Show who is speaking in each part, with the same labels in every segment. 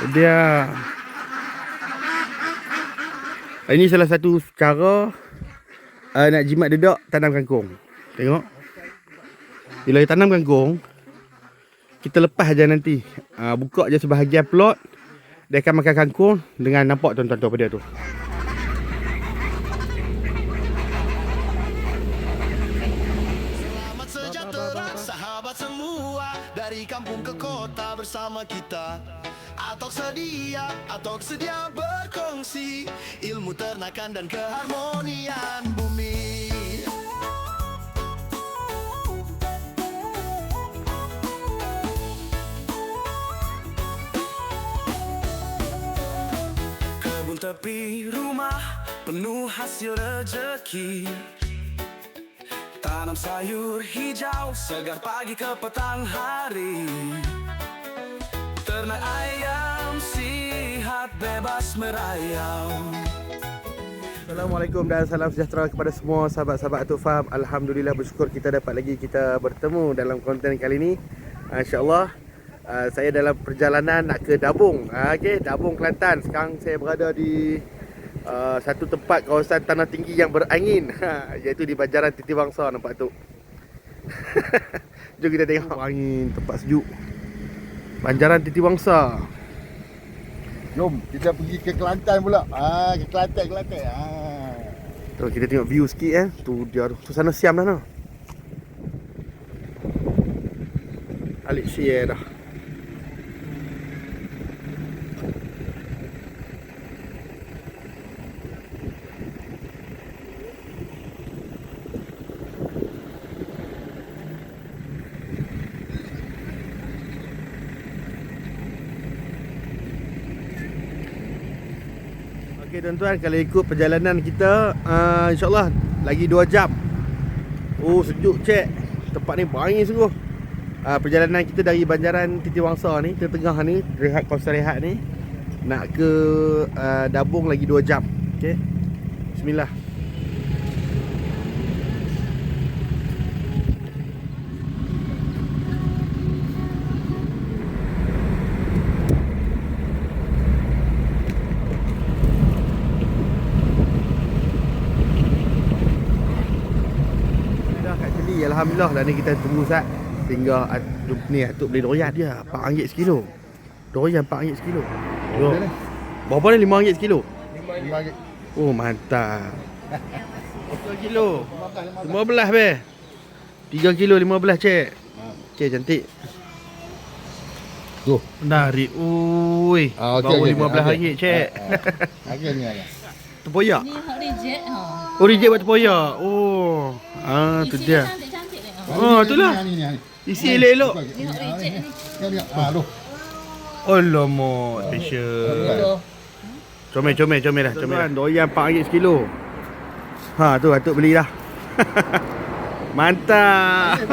Speaker 1: Dia ini salah satu cara nak jimat dedak tanam kangkung. Tengok. Bila kita tanam kangkung, kita lepas aja nanti. Buka je sebahagian plot. Dia akan makan kangkung dengan nampak tuan-tuan tu apa dia tu.
Speaker 2: Selamat sejahtera sahabat semua, dari kampung ke kota bersama kita. Atau sedia berkongsi ilmu ternakan dan keharmonian bumi. Kebun tepi rumah penuh hasil rezeki. Tanam sayur hijau segar pagi ke petang hari. Ternak ayam sihat bebas merayau.
Speaker 1: Assalamualaikum dan salam sejahtera kepada semua sahabat-sahabat Atuk Faham. Alhamdulillah, bersyukur kita dapat lagi kita bertemu dalam konten kali ini. InsyaAllah saya dalam perjalanan nak ke Dabung. Dabung, Kelantan. Sekarang saya berada di satu tempat kawasan tanah tinggi yang berangin, iaitu di Banjaran Titiwangsa. Nampak tu. Jom kita tengok angin, tempat sejuk Banjaran Titiwangsa.
Speaker 3: Jom kita pergi ke Kelantan pula. Ke Kelantan.
Speaker 1: Tu kita tengok view sikit Tu dia tu. Tu sana Siam dah noh. Alik share dah. Okey tuan-tuan, kalau ikut perjalanan kita InsyaAllah lagi 2 jam. Oh sejuk cek. Tempat ni berangin sungguh. Perjalanan kita dari Banjaran Titiwangsa ni, tengah ni, rehat kawasan rehat ni, nak ke Dabung lagi 2 jam. Okey. Bismillah. Alhamdulillah dah ni kita tunggu sat sehingga ni Atuk beli durian dia RM4 sekilo. Durian RM4 sekilo. Berapa ni? RM5 sekilo.
Speaker 3: RM5.
Speaker 1: Oh mantap. 1 kilo 15 be. 3 kilo 15 cek. Cek cantik.
Speaker 3: Tu.
Speaker 1: Menarik. Ui. Bawa RM15 cek.
Speaker 3: Harga ni ada.
Speaker 1: Tempoyak.
Speaker 4: Ni hot reject ha.
Speaker 1: Oh reject buat tempoyak. Oh. Tu dia.
Speaker 4: Cantik-cantik tengok.
Speaker 1: Oh itulah.
Speaker 3: Ni.
Speaker 1: Isi elok-elok.
Speaker 4: Ni hot reject ni.
Speaker 3: Tu.
Speaker 1: Alamak, special. Comel dah, comel. Doyan RM4 sekilo. Tu Atuk beli dah. Mantap.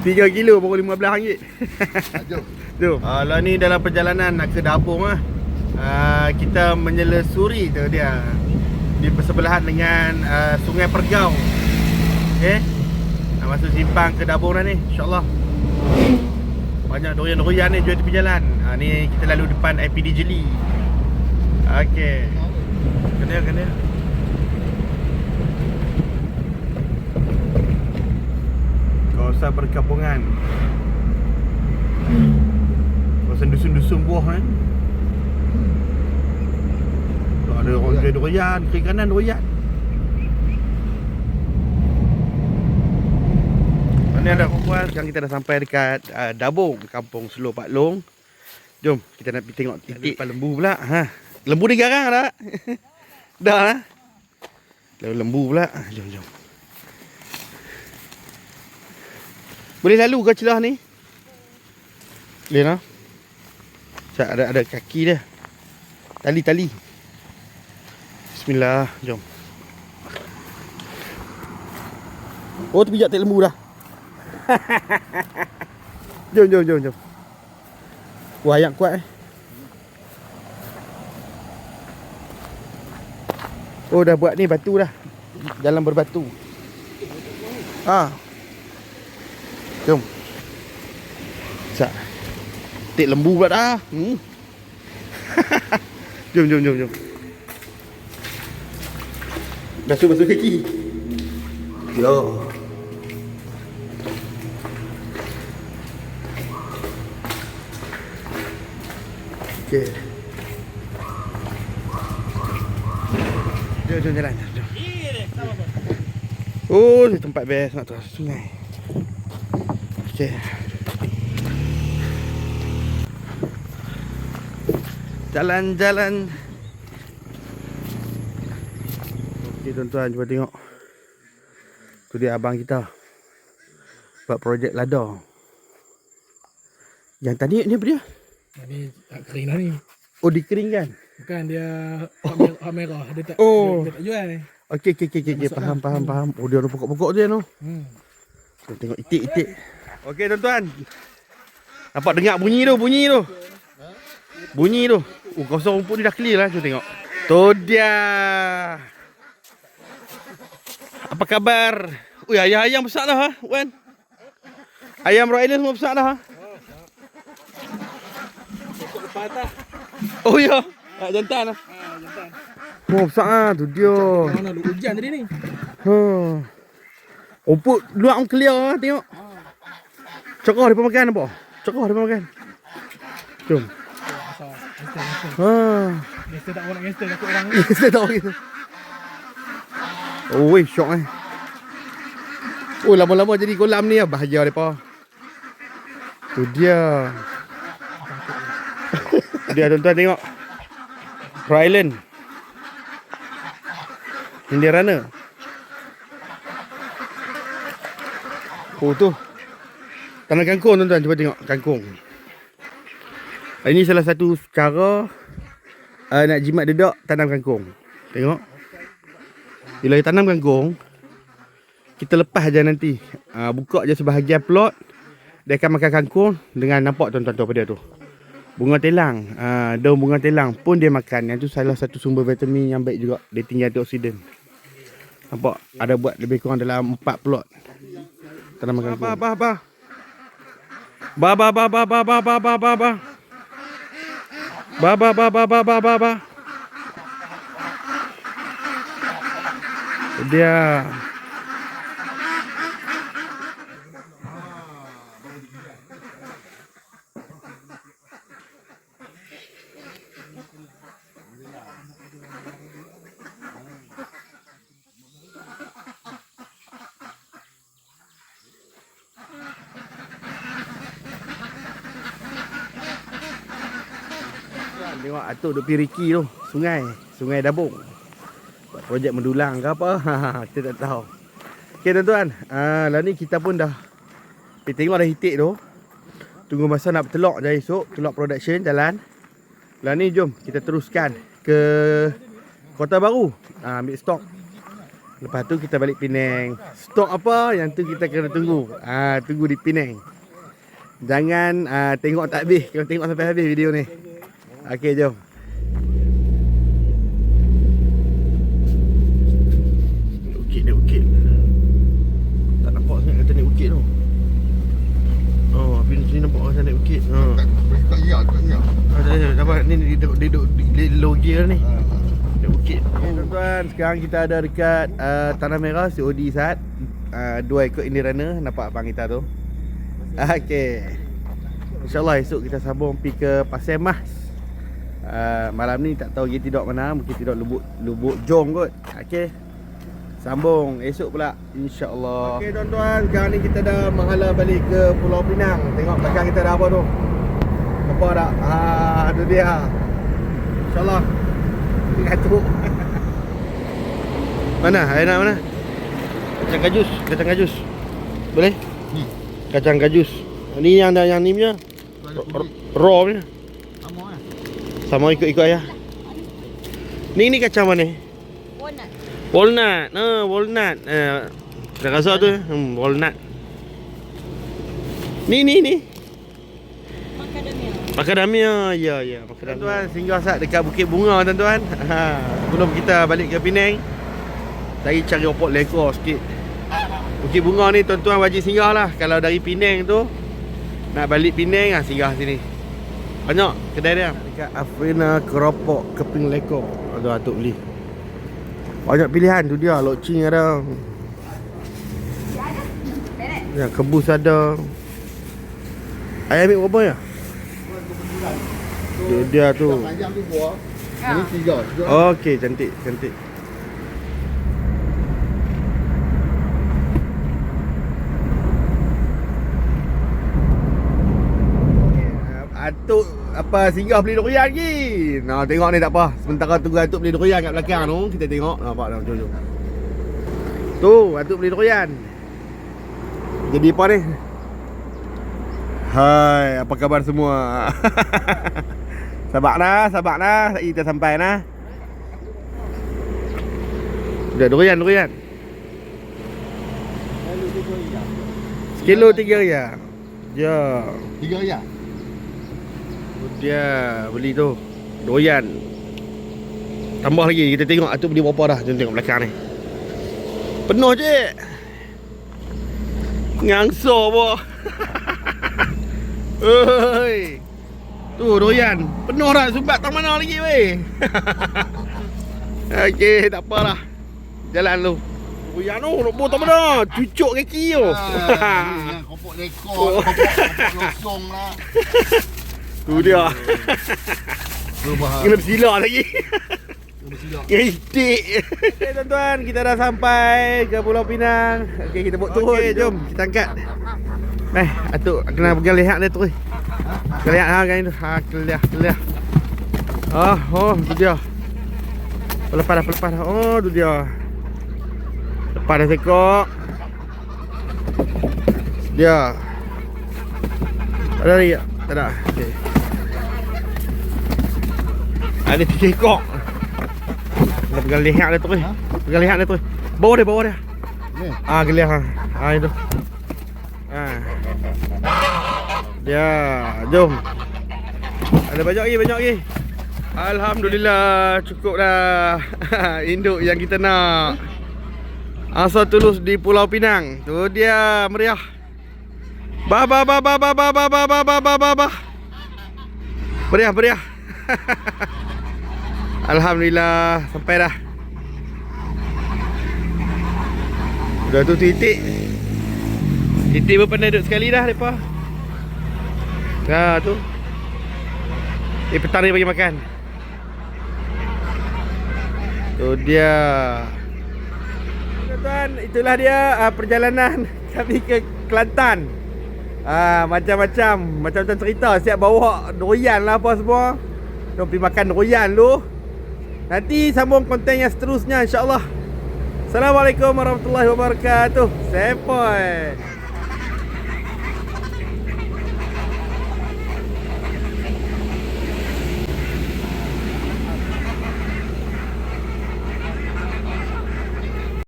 Speaker 1: 3 kilo baru RM15. Jom. Lah ni dalam perjalanan nak ke Dabung kita menyelusuri tu dia di bersebelahan dengan Sungai Pergau. Okey. Nak masuk simpang ke Dabung dah ni, insya-Allah. Banyak durian-durian ni jual tepi jalan. Ni kita lalu depan IPD Jeli. Okey. Kena. Kawasan perkampungan. Kawasan dusun-dusun buah kan. Ada orang jual durian, kiri kanan durian. Ni ada perempuan. Sekarang kita dah sampai dekat Dabung, Kampung Seluruh Pak Long. Jom kita nak pergi tengok titik lembu pula. Lembu dia garang tak? Dah lah. Lembu pula. Jom. Boleh lalu ke celah ni? Boleh lah. Ada kaki dia. Tali. Bismillah. Jom. Oh terpijak tak lembu dah. Jom. Wah, yang kuat Oh, dah buat ni batu dah. Jalan berbatu. Jom. Tik lembu pula dah. Jom. Basuh kaki. Yo. Okey. Jom jalan. Jom. Oh, ni tempat best nak terus sungai. Okey. Jalan-jalan. Okey tuan-tuan, cuba tengok. Tu dia abang kita buat projek ladang. Yang tadi ni apa dia?
Speaker 5: Ni tak kering dah ni.
Speaker 1: Oh, dikeringkan.
Speaker 5: Bukan dia hak merah. Dia tak,
Speaker 1: Oh.
Speaker 5: dia tak jual ni.
Speaker 1: Okey. Faham. Oh, dia ada pokok-pokok dia tu. Tengok itik. Okey tuan-tuan. Nampak dengar bunyi tu. Bunyi tu. Oh, kawasan rumput ni dah clear lah. Cuba tengok. Tu dia. Apa khabar? Ui, ayam besar dah ha, Wan. Ayam broiler semua besar dah ha.
Speaker 5: Patah.
Speaker 1: Oh ya. Jantan lah.
Speaker 5: Jantan.
Speaker 1: Oh, besar lah. Tu dia.
Speaker 5: Mana lu hujan tadi ni?
Speaker 1: Rumput luar orang clear lah. Tengok. Cokor dia pun makan nampak? Jom.
Speaker 5: Gangster tak nak gangster takut orang.
Speaker 1: Saya tahu gitu. Oh, weh, syok eh. Oh, lama-lama jadi kolam ni lah. Bahaya mereka. Tu dia. Dia tuan-tuan tengok. Pro Island. India Runner. Oh tu. Tanam kangkung tuan-tuan. Cuba tengok kangkung. Ini salah satu cara nak jimat dedak tanam kangkung. Tengok. Bila kita tanam kangkung, kita lepas je nanti. Buka je sebahagian plot. Dia akan makan kangkung dengan nampak tuan-tuan tu apa dia tu. Bunga telang. Daun bunga telang pun dia makan. Yang tu salah satu sumber vitamin yang baik juga. Dia tinggi antioksidan. Nampak? Ada buat lebih kurang dalam 4 plot. Tanaman kangkung. Dia. Tengok atuk duk piriki tu. Sungai Dabung. Buat projek mendulang ke apa? Kita tak tahu. Okey tuan-tuan. Lah ni kita pun dah tengok dah hitik tu. Tunggu masa nak bertelok je esok. Telok production jalan. Lah ni jom kita teruskan ke Kota Baru. Ambil stok. Lepas tu kita balik Penang. Stok apa yang tu kita kena tunggu. Tunggu di Penang. Jangan tengok tak habis. Kalau tengok sampai habis video ni. Okey, jom. Naik bukit. Tak nampak sangat kata naik bukit tu. Oh, tapi sini nampak orang naik bukit.
Speaker 3: Tak ingat.
Speaker 1: Tak dapat ni di low gear ni. Naik bukit. Tuan-tuan, sekarang kita ada dekat Tanah Merah COD Sat. 2 ekor India Runner, nampak abang kita tu. Okey. InsyaAllah esok kita sambung pergi ke Pasir Mas. Malam ni tak tahu pergi tidak mana. Mungkin tidak Lubuk Jong kot. Okey. Sambung esok pula insya-Allah. Okey tuan-tuan, sekarang ni kita dah menghala balik ke Pulau Pinang. Tengok belakang kita ada apa tu. Nampak tak? Tu dia. Insya-Allah. Ngatuk. Mana? Nak mana? Kacang kajus. Boleh?
Speaker 3: Ni.
Speaker 1: Kacang kajus. Ni yang ni punya. Raw punya. Sama ikut ayah. Ni kacang mana? Walnut. Walnut. Dah rasa tu. Walnut. Ni. Macadamia. Ya, macadamia. Tuan-tuan, singgah sat dekat Bukit Bunga tuan-tuan. Sebelum kita balik ke Penang, cari opok lekor sikit. Bukit Bunga ni tuan-tuan wajib singgah lah. Kalau dari Penang tu nak balik Penang singgah sini. Banyak kedai dia. Dekat Afrina Keropok Keping Lekor. Ada atuk beli. Banyak pilihan tu dia. Lok Cing ada. Yang kebus ada. Ayam ambil berapa ya? Dia tu.
Speaker 3: Panjang tu buah. Ini 3.
Speaker 1: Okey, cantik, cantik. Atuk apa singgah beli durian lagi. Nah, tengok ni tak apa. Sementara tunggu atuk beli durian kat belakang tu, kita tengok. Nampak dah jom. Tu, atuk beli durian. Jadi apa ni? Hai, apa khabar semua? Sabar nah. Kita sampai nah. Sudah durian. Sekilo 3 riyal. Ya.
Speaker 3: 3 riyal.
Speaker 1: Dia beli tu durian. Tambah lagi, kita tengok atuk beli berapa dah. Jom tengok belakang ni. Penuh je. Ngangso apa? Oi. Tu durian. Penuh dah, sumbat tang mana lagi weh. Okey, tak apalah. Jalan lu. Durian tu nak buat tang mana? Cucuk kaki tu.
Speaker 3: Yang kopok lekor, kopok losong lah.
Speaker 1: Tu dia.
Speaker 3: Berbahaya.
Speaker 1: Kena bersilap lagi. Itik. Okay tuan-tuan, kita dah sampai ke Pulau Pinang. Okey, kita buat turun. Okey, jom kita angkat. Atuk kena pegang leher dia tu. Pegang leher ha kan tu. Ha, kelih. Oh, tu dia. Lepas dah. Oh, tu dia. Lepas dah sekok. Dia. Ada lagi tak? Tak ada. Okey. Ada 3 ekor. Kita pegang leher dia tu. Pegang leher dia tu. Bawa dia.
Speaker 3: Ni.
Speaker 1: Gelih ha. Itu. Dia, jom. Ada banyak lagi. Alhamdulillah, cukup dah. Induk yang kita nak. Asal tulus di Pulau Pinang. Tu dia meriah. Bah. Meriah. Alhamdulillah, sampai dah. Dah tu titik pun pandai duduk sekali dah mereka. Tu petang ni bagi makan. Tu dia. Tuan-tuan, itulah dia perjalanan kami ke Kelantan. Macam cerita. Siap bawa durian lah apa semua. Jom pergi makan durian dulu. Nanti sambung konten yang seterusnya, insyaAllah. Assalamualaikum warahmatullahi wabarakatuh. Sempoy.